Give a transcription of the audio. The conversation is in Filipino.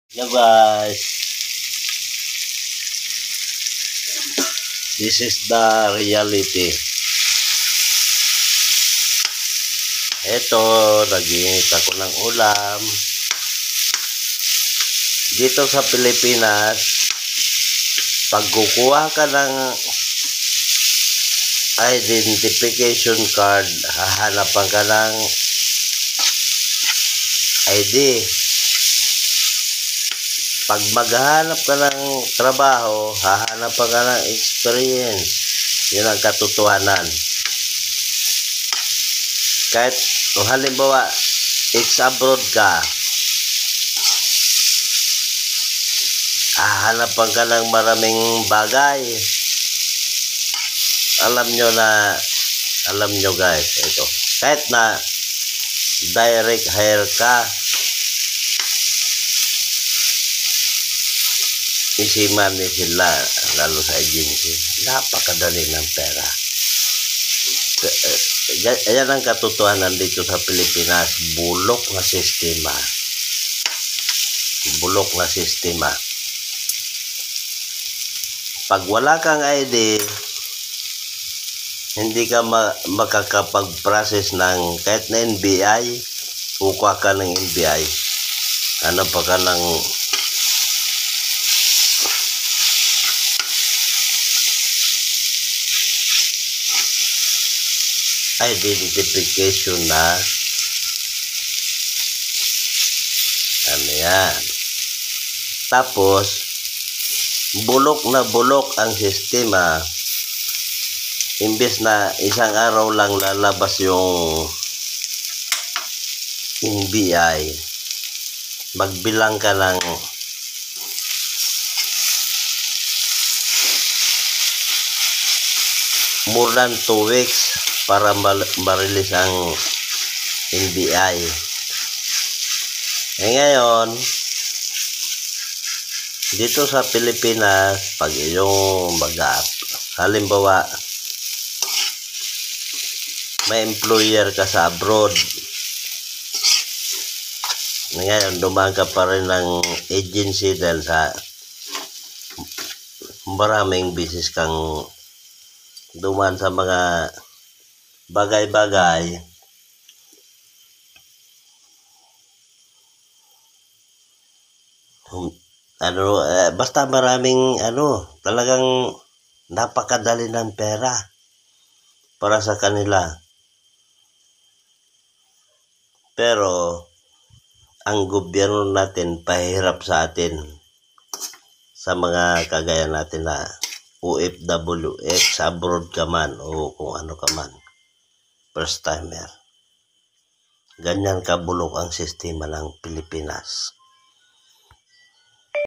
Hello guys, this is the reality. Ito, nag-iinit ako ng ulam. Dito sa Pilipinas, pag kukuha ka ng identification card, hahanapan ka ng ID. Pag maghahanap ka ng trabaho, hahanapan ka ng experience. Yun ang katotohanan. Kahit halimbawa, ex-abroad ka, hahanapan ka ng maraming bagay. Alam nyo guys, ito. Kahit na direct hire ka, isiman ni sila, lalo sa agency, napakadali ng pera. Ayan ang katotohanan dito sa Pilipinas, bulok na sistema. Bulok na sistema. Pag wala kang ID, hindi ka makakapag-process ng kahit na NBI, kukuha ka ng NBI. Ano pa ka ng identification na ano yan. Tapos bulok na bulok ang sistema. Imbes na isang araw lang lalabas yung NBI, magbilang ka ng more than 2 weeks para ma-release ang NBI. Ngayon, dito sa Pilipinas, pag yung halimbawa, may employer ka sa abroad, ngayon dumaan ka pa rin ng agency dahil sa maraming business kang dumaan sa mga bagay-bagay. Basta maraming talagang napakadali ng pera para sa kanila. Pero ang gobyerno natin pahirap sa atin, sa mga kagaya natin na OFW, ex-abroad ka man o kung ano ka man, first timer. Ganyan kabulok ang sistema ng Pilipinas.